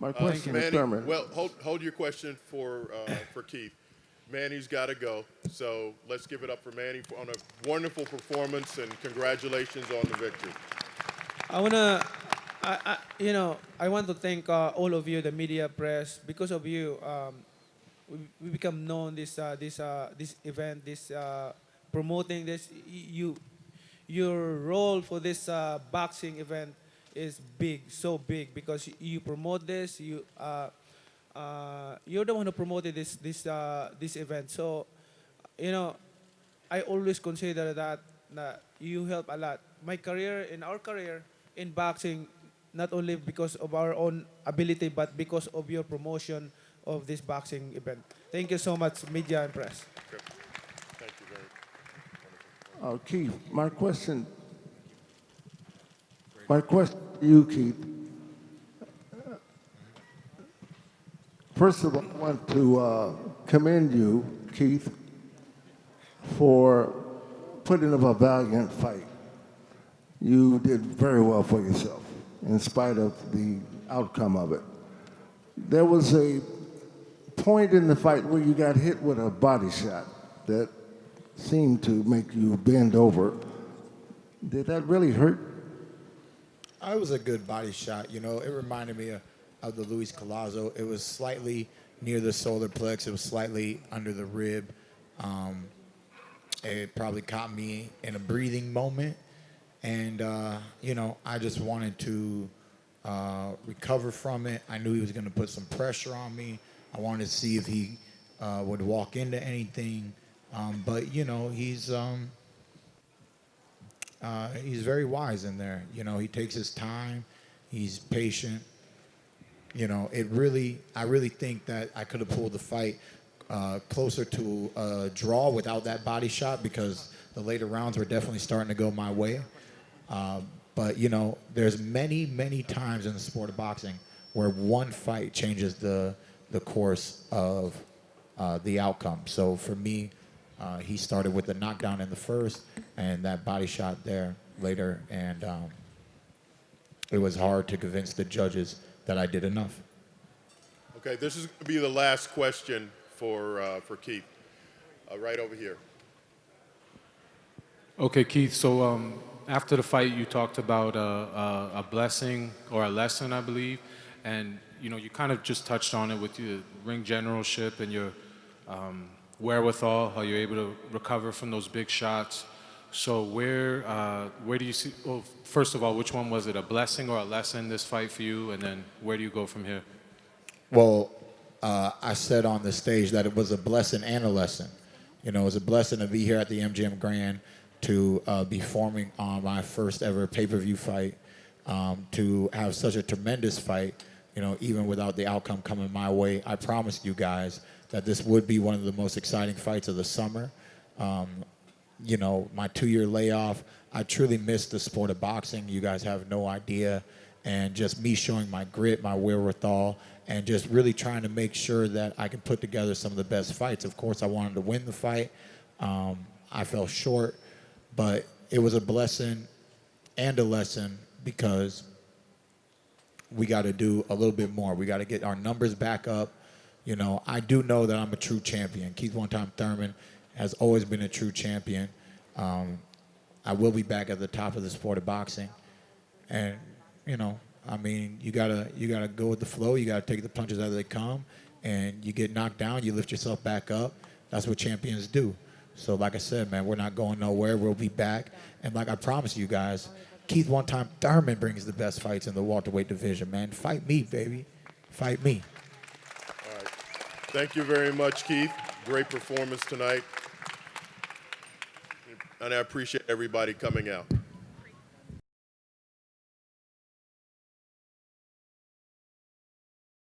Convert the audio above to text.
My question is Manny, Thurman. well, hold your question for Keith. Manny's got to go, so let's give it up for Manny on a wonderful performance and congratulations on the victory. I wanna, I want to thank all of you, the media, press. Because of you, we become known this event, this promoting this. Your role for this boxing event is big, so big because you promote this. You're the one who promoted this event. So, you know, I always consider that you help a lot. My career, in our career in boxing, not only because of our own ability, but because of your promotion of this boxing event. Thank you so much, media and press. Okay. Thank you very Keith, my question to you, Keith. First of all, I want to commend you, Keith, for putting up a valiant fight. You did very well for yourself, in spite of the outcome of it. There was a point in the fight where you got hit with a body shot that seemed to make you bend over. Did that really hurt? It was a good body shot. You know, it reminded me of the Luis Collazo. It was slightly near the solar plex. It was slightly under the rib. It probably caught me in a breathing moment. And, you know, I just wanted to recover from it. I knew he was going to put some pressure on me. I wanted to see if he would walk into anything. But, you know, he's very wise in there. You know, he takes his time. He's patient. You know, I really think that I could have pulled the fight closer to a draw without that body shot because the later rounds were definitely starting to go my way. But, you know, there's many, many times in the sport of boxing where one fight changes the course of the outcome. So for me, he started with the knockdown in the first and that body shot there later. And it was hard to convince the judges that I did enough. much. Okay, this is going to be the last question for Keith. Right over here. Okay, Keith. So after the fight, you talked about a blessing or a lesson, I believe, and you know you kind of just touched on it with your ring generalship and your wherewithal, how you're able to recover from those big shots. So where do you see? Well, first of all, which one was it, a blessing or a lesson, this fight for you, and then where do you go from here? Well, I said on the stage that it was a blessing and a lesson. You know, it was a blessing to be here at the MGM Grand, to be forming on my first ever pay-per-view fight, to have such a tremendous fight, you know, even without the outcome coming my way. I promised you guys that this would be one of the most exciting fights of the summer. You know, my 2-year layoff, I truly missed the sport of boxing. You guys have no idea. And just me showing my grit, my wherewithal, and just really trying to make sure that I can put together some of the best fights. Of course, I wanted to win the fight. I fell short, but it was a blessing and a lesson because we got to do a little bit more. We got to get our numbers back up. You know, I do know that I'm a true champion. Keith One-Time Thurman has always been a true champion. I will be back at the top of the sport of boxing. And, you know, I mean, you gotta go with the flow. You gotta take the punches as they come. And you get knocked down, you lift yourself back up. That's what champions do. So like I said, man, we're not going nowhere. We'll be back. And like I promised you guys, Keith One-Time Thurman brings the best fights in the welterweight division, man. Fight me, baby. Fight me. All right. Thank you very much, Keith. Great performance tonight. And I appreciate everybody coming out.